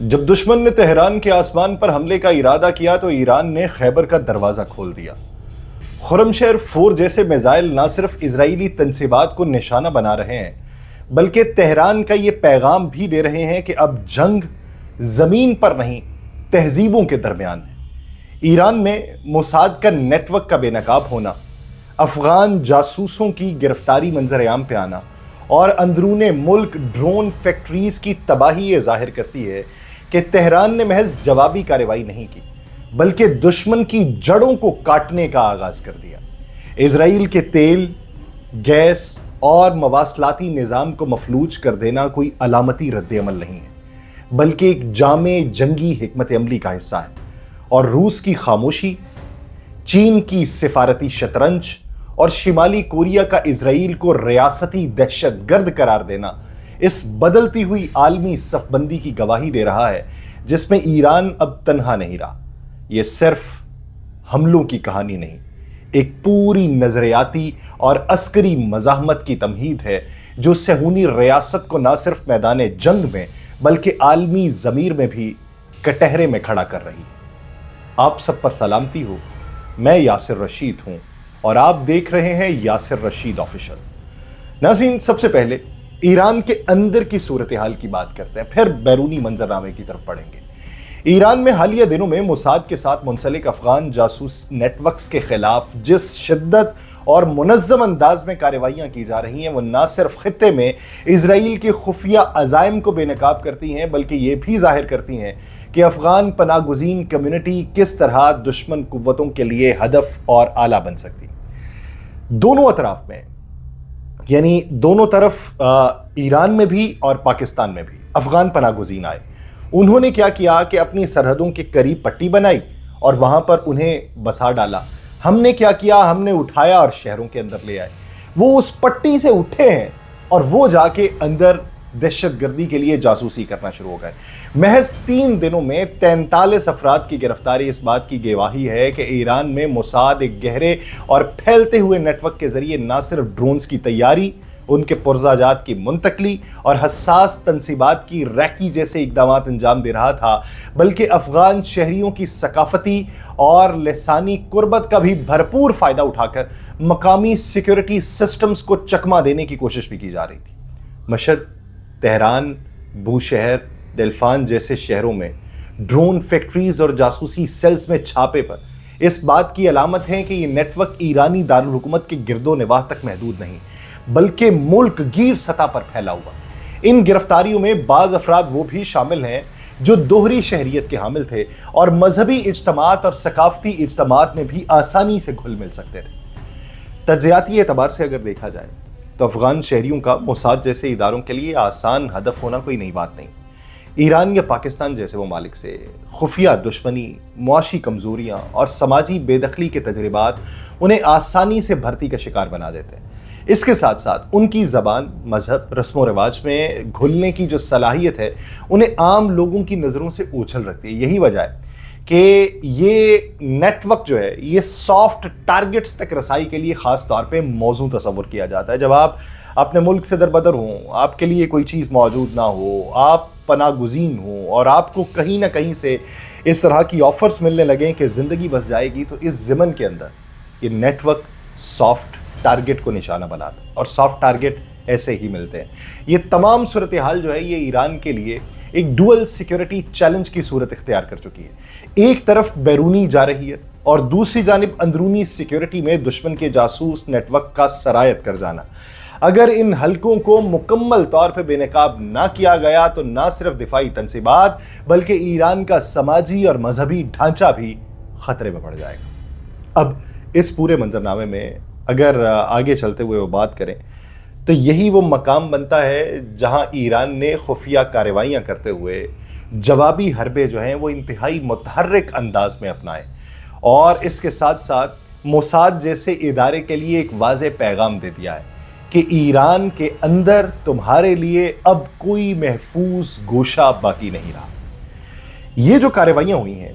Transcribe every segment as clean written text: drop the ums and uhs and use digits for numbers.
جب دشمن نے تہران کے آسمان پر حملے کا ارادہ کیا تو ایران نے خیبر کا دروازہ کھول دیا۔ خرمشہر 4 جیسے میزائل نہ صرف اسرائیلی تنصیبات کو نشانہ بنا رہے ہیں بلکہ تہران کا یہ پیغام بھی دے رہے ہیں کہ اب جنگ زمین پر نہیں، تہذیبوں کے درمیان ہے۔ ایران میں موساد کا نیٹ ورک کا بے نقاب ہونا، افغان جاسوسوں کی گرفتاری منظر عام پہ آنا اور اندرون ملک ڈرون فیکٹریز کی تباہی یہ ظاہر کرتی ہے کہ تہران نے محض جوابی کارروائی نہیں کی بلکہ دشمن کی جڑوں کو کاٹنے کا آغاز کر دیا۔ اسرائیل کے تیل، گیس اور مواصلاتی نظام کو مفلوج کر دینا کوئی علامتی رد عمل نہیں ہے بلکہ ایک جامع جنگی حکمت عملی کا حصہ ہے، اور روس کی خاموشی، چین کی سفارتی شطرنج اور شمالی کوریا کا اسرائیل کو ریاستی دہشت گرد قرار دینا اس بدلتی ہوئی عالمی صف بندی کی گواہی دے رہا ہے جس میں ایران اب تنہا نہیں رہا۔ یہ صرف حملوں کی کہانی نہیں، ایک پوری نظریاتی اور عسکری مزاحمت کی تمہید ہے جو صہیونی ریاست کو نہ صرف میدان جنگ میں بلکہ عالمی ضمیر میں بھی کٹہرے میں کھڑا کر رہی ہے۔ آپ سب پر سلامتی ہو، میں یاسر رشید ہوں اور آپ دیکھ رہے ہیں یاسر رشید آفیشل۔ ناظرین، سب سے پہلے ایران کے اندر کی صورتحال کی بات کرتے ہیں، پھر بیرونی منظرنامے کی طرف پڑھیں گے۔ ایران میں حالیہ دنوں میں موساد کے ساتھ منسلک افغان جاسوس نیٹ ورکس کے خلاف جس شدت اور منظم انداز میں کارروائیاں کی جا رہی ہیں وہ نہ صرف خطے میں اسرائیل کے خفیہ عزائم کو بے نقاب کرتی ہیں بلکہ یہ بھی ظاہر کرتی ہیں کہ افغان پناہ گزین کمیونٹی کس طرح دشمن قوتوں کے لیے ہدف اور آلہ بن سکتی۔ دونوں اطراف میں، یعنی دونوں طرف ایران میں بھی اور پاکستان میں بھی افغان پناہ گزین آئے۔ انہوں نے کیا کیا کہ اپنی سرحدوں کے قریب پٹی بنائی اور وہاں پر انہیں بسا ڈالا۔ ہم نے کیا کیا؟ ہم نے اٹھایا اور شہروں کے اندر لے آئے۔ وہ اس پٹی سے اٹھے ہیں اور وہ جا کے اندر دہشت گردی کے لیے جاسوسی کرنا شروع ہو گئے۔ محض 3 دنوں میں 43 افراد کی گرفتاری اس بات کی گواہی ہے کہ ایران میں موساد ایک گہرے اور پھیلتے ہوئے نیٹ ورک کے ذریعے نہ صرف ڈرونز کی تیاری، ان کے پرزہ جات کی منتقلی اور حساس تنصیبات کی ریکی جیسے اقدامات انجام دے رہا تھا بلکہ افغان شہریوں کی ثقافتی اور لسانی قربت کا بھی بھرپور فائدہ اٹھا کر مقامی سیکیورٹی سسٹمز کو چکما دینے کی کوشش بھی کی جا رہی تھی۔ مشہد، تہران، بوشہر، ڈیلفان جیسے شہروں میں ڈرون فیکٹریز اور جاسوسی سیلز میں چھاپے پر اس بات کی علامت ہے کہ یہ نیٹ ورک ایرانی دارالحکومت کے گرد و نواح تک محدود نہیں بلکہ ملک گیر سطح پر پھیلا ہوا۔ ان گرفتاریوں میں بعض افراد وہ بھی شامل ہیں جو دوہری شہریت کے حامل تھے اور مذہبی اجتماعات اور ثقافتی اجتماعات میں بھی آسانی سے گھل مل سکتے تھے۔ تجزیاتی اعتبار سے اگر دیکھا جائے تو افغان شہریوں کا موساد جیسے اداروں کے لیے آسان ہدف ہونا کوئی نئی بات نہیں۔ ایران یا پاکستان جیسے ممالک سے خفیہ دشمنی، معاشی کمزوریاں اور سماجی بے دخلی کے تجربات انہیں آسانی سے بھرتی کا شکار بنا دیتے ہیں۔ اس کے ساتھ ساتھ ان کی زبان، مذہب، رسم و رواج میں گھلنے کی جو صلاحیت ہے انہیں عام لوگوں کی نظروں سے اوچھل رکھتی ہے۔ یہی وجہ ہے کہ یہ نیٹ ورک جو ہے یہ سافٹ ٹارگٹس تک رسائی کے لیے خاص طور پہ موزوں تصور کیا جاتا ہے۔ جب آپ اپنے ملک سے دربدر ہوں، آپ کے لیے کوئی چیز موجود نہ ہو، آپ پناہ گزین ہوں اور آپ کو کہیں نہ کہیں سے اس طرح کی آفرز ملنے لگیں کہ زندگی بس جائے گی، تو اس ضمن کے اندر یہ نیٹ ورک سافٹ ٹارگٹ کو نشانہ بناتا ہے اور سافٹ ٹارگٹ ایسے ہی ملتے ہیں۔ یہ تمام صورتحال جو ہے یہ ایران کے لیے ایک ڈوئل سیکیورٹی چیلنج کی صورت اختیار کر چکی ہے۔ ایک طرف بیرونی جارحیت اور دوسری جانب اندرونی سیکیورٹی میں دشمن کے جاسوس نیٹ ورک کا سرایت کر جانا۔ اگر ان حلقوں کو مکمل طور پہ بے نقاب نہ کیا گیا تو نہ صرف دفاعی تنصیبات بلکہ ایران کا سماجی اور مذہبی ڈھانچہ بھی خطرے میں پڑ جائے گا۔ اب اس پورے منظرنامے میں اگر آگے چلتے ہوئے وہ بات کریں تو یہی وہ مقام بنتا ہے جہاں ایران نے خفیہ کارروائیاں کرتے ہوئے جوابی حربے جو ہیں وہ انتہائی متحرک انداز میں اپنائے اور اس کے ساتھ ساتھ موساد جیسے ادارے کے لیے ایک واضح پیغام دے دیا ہے کہ ایران کے اندر تمہارے لیے اب کوئی محفوظ گوشہ باقی نہیں رہا۔ یہ جو کارروائیاں ہوئی ہیں،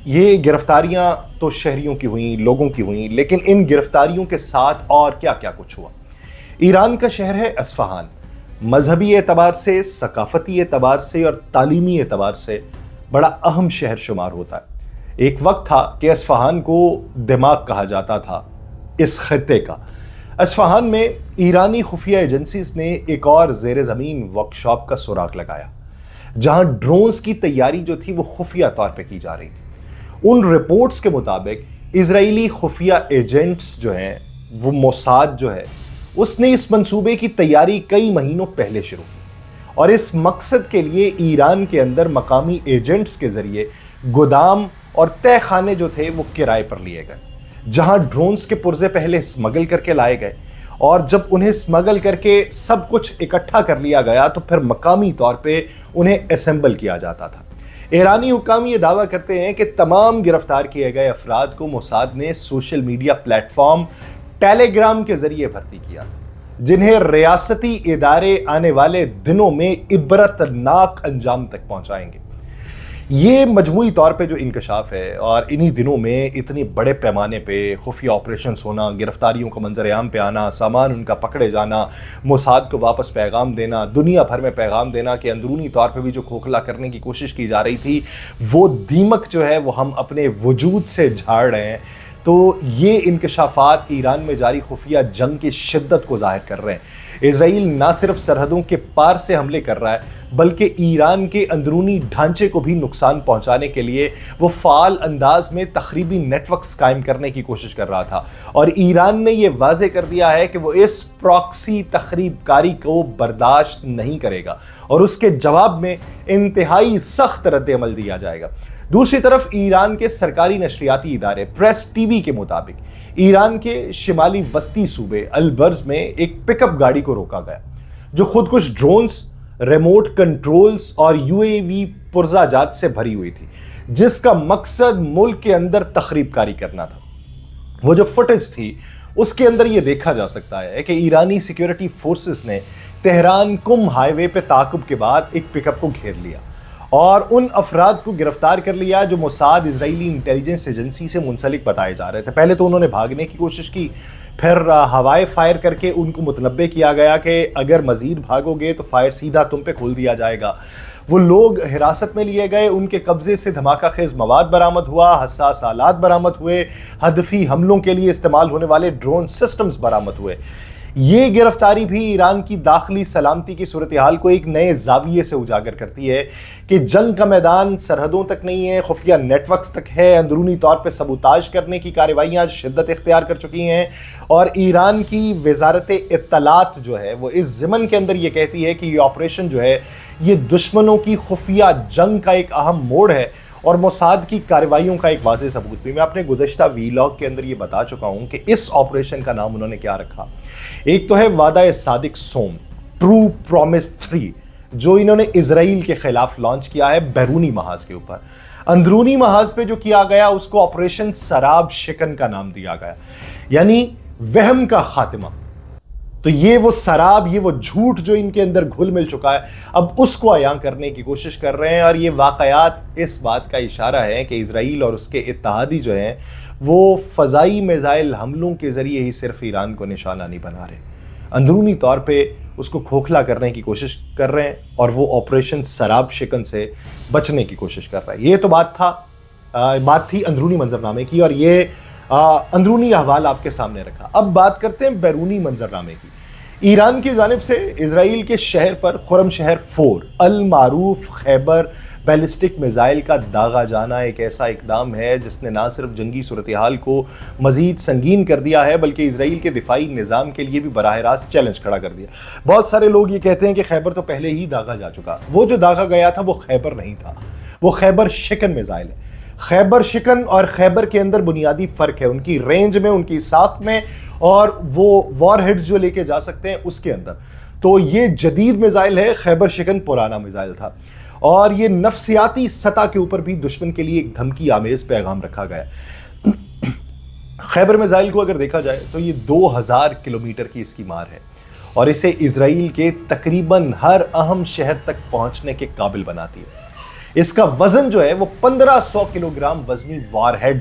یہ گرفتاریاں تو شہریوں کی ہوئیں، لوگوں کی ہوئیں، لیکن ان گرفتاریوں کے ساتھ اور کیا کیا کچھ ہوا۔ ایران کا شہر ہے اصفہان، مذہبی اعتبار سے، ثقافتی اعتبار سے اور تعلیمی اعتبار سے بڑا اہم شہر شمار ہوتا ہے۔ ایک وقت تھا کہ اصفہان کو دماغ کہا جاتا تھا اس خطے کا۔ اصفہان میں ایرانی خفیہ ایجنسیز نے ایک اور زیر زمین ورکشاپ کا سراغ لگایا، جہاں ڈرونز کی تیاری جو تھی وہ خفیہ طور پہ کی جا رہی تھی۔ ان رپورٹس کے مطابق اسرائیلی خفیہ ایجنٹس جو ہیں، وہ موساد جو ہے، اس نے اس منصوبے کی تیاری کئی مہینوں پہلے شروع کی، اور اس مقصد کے لیے ایران کے اندر مقامی ایجنٹس کے ذریعے گودام اور تہہ خانے جو تھے وہ کرائے پر لیے گئے، جہاں ڈرونز کے پرزے پہلے اسمگل کر کے لائے گئے، اور جب انہیں اسمگل کر کے سب کچھ اکٹھا کر لیا گیا تو پھر مقامی طور پہ انہیں اسمبل کیا جاتا تھا۔ ایرانی حکام یہ دعویٰ کرتے ہیں کہ تمام گرفتار کیے گئے افراد کو موساد نے سوشل میڈیا پلیٹ فارم ٹیلی گرام کے ذریعے بھرتی کیا، جنہیں ریاستی ادارے آنے والے دنوں میں عبرتناک انجام تک پہنچائیں گے۔ یہ مجموعی طور پہ جو انکشاف ہے، اور انہی دنوں میں اتنی بڑے پیمانے پہ خفیہ آپریشنز ہونا، گرفتاریوں کا منظر عام پہ آنا، سامان ان کا پکڑے جانا، موساد کو واپس پیغام دینا، دنیا بھر میں پیغام دینا کہ اندرونی طور پہ بھی جو کھوکھلا کرنے کی کوشش کی جا رہی تھی، وہ دیمک جو ہے وہ ہم اپنے وجود سے جھاڑ رہے ہیں۔ تو یہ انکشافات ایران میں جاری خفیہ جنگ کی شدت کو ظاہر کر رہے ہیں۔ اسرائیل نہ صرف سرحدوں کے پار سے حملے کر رہا ہے، بلکہ ایران کے اندرونی ڈھانچے کو بھی نقصان پہنچانے کے لیے وہ فعال انداز میں تخریبی نیٹ ورکس قائم کرنے کی کوشش کر رہا تھا، اور ایران نے یہ واضح کر دیا ہے کہ وہ اس پراکسی تخریب کاری کو برداشت نہیں کرے گا، اور اس کے جواب میں انتہائی سخت رد عمل دیا جائے گا۔ دوسری طرف ایران کے سرکاری نشریاتی ادارے پریس ٹی وی کے مطابق ایران کے شمالی وسطی صوبے البرز میں ایک پک اپ گاڑی کو روکا گیا، جو خودکش ڈرونز، ریموٹ کنٹرولز اور UAV پرزہ جات سے بھری ہوئی تھی، جس کا مقصد ملک کے اندر تخریب کاری کرنا تھا۔ وہ جو فوٹیج تھی اس کے اندر یہ دیکھا جا سکتا ہے کہ ایرانی سیکیورٹی فورسز نے تہران کم ہائی وے پہ تعاقب کے بعد ایک پک اپ کو گھیر لیا اور ان افراد کو گرفتار کر لیا جو موساد اسرائیلی انٹیلیجنس ایجنسی سے منسلک بتائے جا رہے تھے۔ پہلے تو انہوں نے بھاگنے کی کوشش کی، پھر ہوائے فائر کر کے ان کو متنبع کیا گیا کہ اگر مزید بھاگو گے تو فائر سیدھا تم پہ کھول دیا جائے گا۔ وہ لوگ حراست میں لیے گئے، ان کے قبضے سے دھماکہ خیز مواد برآمد ہوا، حساس آلات برآمد ہوئے، ہدفی حملوں کے لیے استعمال ہونے والے ڈرون سسٹمز برآمد ہوئے۔ یہ گرفتاری بھی ایران کی داخلی سلامتی کی صورتحال کو ایک نئے زاویے سے اجاگر کرتی ہے کہ جنگ کا میدان سرحدوں تک نہیں ہے، خفیہ نیٹ ورکس تک ہے، اندرونی طور پہ سبوتاژ کرنے کی کارروائیاں شدت اختیار کر چکی ہیں، اور ایران کی وزارت اطلاعات جو ہے وہ اس ضمن کے اندر یہ کہتی ہے کہ یہ آپریشن جو ہے یہ دشمنوں کی خفیہ جنگ کا ایک اہم موڑ ہے اور موساد کی کارروائیوں کا ایک واضح ثبوت بھی۔ میں اپنے گزشتہ ویلاگ کے اندر یہ بتا چکا ہوں کہ اس آپریشن کا نام انہوں نے کیا رکھا۔ ایک تو ہے وعدہ صادق سوم، ٹرو پرومس 3، جو انہوں نے اسرائیل کے خلاف لانچ کیا ہے بیرونی محاذ کے اوپر۔ اندرونی محاذ پہ جو کیا گیا اس کو آپریشن سراب شکن کا نام دیا گیا، یعنی وہم کا خاتمہ۔ تو یہ وہ سراب، یہ وہ جھوٹ جو ان کے اندر گھل مل چکا ہے، اب اس کو عیاں کرنے کی کوشش کر رہے ہیں، اور یہ واقعات اس بات کا اشارہ ہے کہ اسرائیل اور اس کے اتحادی جو ہیں وہ فضائی میزائل حملوں کے ذریعے ہی صرف ایران کو نشانہ نہیں بنا رہے، اندرونی طور پہ اس کو کھوکھلا کرنے کی کوشش کر رہے ہیں، اور وہ آپریشن سراب شکن سے بچنے کی کوشش کر رہا ہے۔ یہ تو بات تھی اندرونی منظرنامے کی، اور یہ اندرونی احوال آپ کے سامنے رکھا۔ اب بات کرتے ہیں بیرونی منظرنامے کی۔ ایران کی جانب سے اسرائیل کے شہر پر خرم شہر 4 المعروف خیبر بیلسٹک میزائل کا داغا جانا ایک ایسا اقدام ہے جس نے نہ صرف جنگی صورتحال کو مزید سنگین کر دیا ہے بلکہ اسرائیل کے دفاعی نظام کے لیے بھی براہ راست چیلنج کھڑا کر دیا۔ بہت سارے لوگ یہ کہتے ہیں کہ خیبر تو پہلے ہی داغا جا چکا۔ وہ جو داغا گیا تھا وہ خیبر نہیں تھا، وہ خیبر شکن میزائل ہے۔ خیبر شکن اور خیبر کے اندر بنیادی فرق ہے، ان کی رینج میں، ان کی ساخت میں، اور وہ وار ہیڈز جو لے کے جا سکتے ہیں اس کے اندر۔ تو یہ جدید میزائل ہے، خیبر شکن پرانا میزائل تھا، اور یہ نفسیاتی سطح کے اوپر بھی دشمن کے لیے ایک دھمکی آمیز پیغام رکھا گیا۔ خیبر میزائل کو اگر دیکھا جائے تو یہ 2000 کلومیٹر کی اس کی مار ہے، اور اسے اسرائیل کے تقریباً ہر اہم شہر تک پہنچنے کے قابل بناتی ہے۔ اس کا وزن جو ہے وہ 1500 kilo gram وزنی war had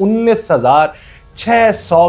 19,600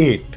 8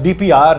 DPR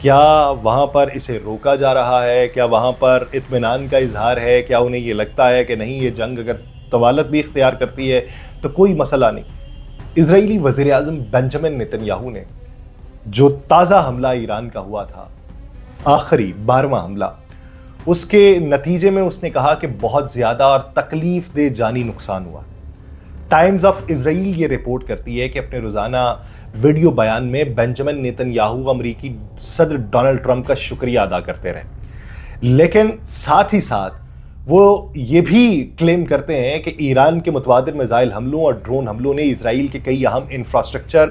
کیا وہاں پر اسے روکا جا رہا ہے؟ کیا وہاں پر اطمینان کا اظہار ہے؟ کیا انہیں یہ لگتا ہے کہ نہیں، یہ جنگ اگر طوالت بھی اختیار کرتی ہے تو کوئی مسئلہ نہیں؟ اسرائیلی وزیر اعظم بنجمن نیتن یاہو نے جو تازہ حملہ ایران کا ہوا تھا، آخری 12واں حملہ، اس کے نتیجے میں اس نے کہا کہ بہت زیادہ اور تکلیف دہ جانی نقصان ہوا۔ ٹائمز آف اسرائیل یہ رپورٹ کرتی ہے کہ اپنے روزانہ ویڈیو بیان میں بنجمن نیتن یاہو امریکی صدر ڈونلڈ ٹرمپ کا شکریہ ادا کرتے رہے، لیکن ساتھ ہی ساتھ وہ یہ بھی کلیم کرتے ہیں کہ ایران کے متبادل میزائل حملوں اور ڈرون حملوں نے اسرائیل کے کئی اہم انفراسٹرکچر،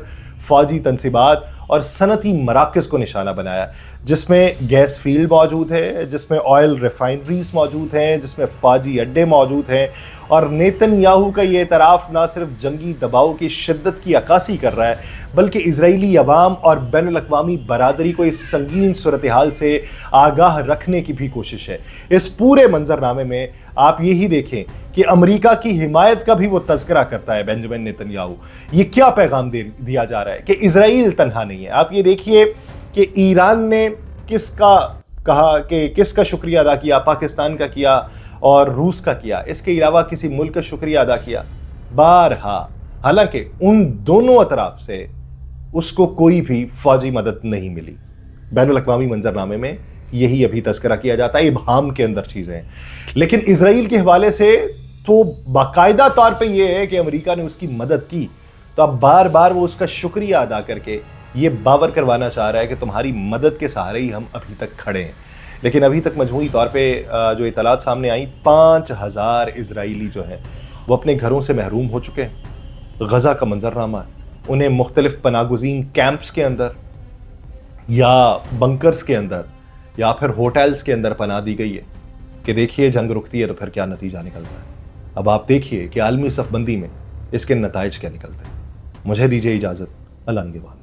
فوجی تنصیبات اور صنعتی مراکز کو نشانہ بنایا، جس میں گیس فیلڈ موجود ہے، جس میں آئل ریفائنریز موجود ہیں، جس میں فوجی اڈے موجود ہیں۔ اور نیتن یاہو کا یہ اعتراف نہ صرف جنگی دباؤ کی شدت کی عکاسی کر رہا ہے، بلکہ اسرائیلی عوام اور بین الاقوامی برادری کو اس سنگین صورتحال سے آگاہ رکھنے کی بھی کوشش ہے۔ اس پورے منظرنامے میں آپ یہی دیکھیں کہ امریکہ کی حمایت کا بھی وہ تذکرہ کرتا ہے بنجمن نیتن یاہو۔ یہ کیا پیغام دیا جا رہا ہے کہ اسرائیل تنہا نہیں ہے۔ آپ یہ دیکھیے کہ ایران نے کس کا کہا کہ کس کا شکریہ ادا کیا، پاکستان کا کیا اور روس کا کیا، اس کے علاوہ کسی ملک کا شکریہ ادا کیا؟ بارہا، حالانکہ ان دونوں اطراف سے اس کو کوئی بھی فوجی مدد نہیں ملی۔ بین الاقوامی منظرنامے میں یہی ابھی تذکرہ کیا جاتا ہے، ابہام کے اندر چیزیں ہیں۔ لیکن اسرائیل کے حوالے سے تو باقاعدہ طور پہ یہ ہے کہ امریکہ نے اس کی مدد کی، تو اب بار بار وہ اس کا شکریہ ادا کر کے یہ باور کروانا چاہ رہا ہے کہ تمہاری مدد کے سہارے ہی ہم ابھی تک کھڑے ہیں۔ لیکن ابھی تک مجموعی طور پہ جو اطلاعات سامنے آئیں، 5000 اسرائیلی جو ہیں وہ اپنے گھروں سے محروم ہو چکے ہیں۔ غزہ کا منظرنامہ ہے، انہیں مختلف پناہ گزین کیمپس کے اندر یا بنکرز کے اندر یا پھر ہوٹلز کے اندر پناہ دی گئی ہے کہ دیکھیے جنگ رکتی ہے تو پھر کیا نتیجہ نکلتا ہے۔ اب آپ دیکھیے کہ عالمی صف بندی میں اس کے نتائج کیا نکلتے ہیں۔ مجھے دیجیے اجازت، اللہ نگہبان۔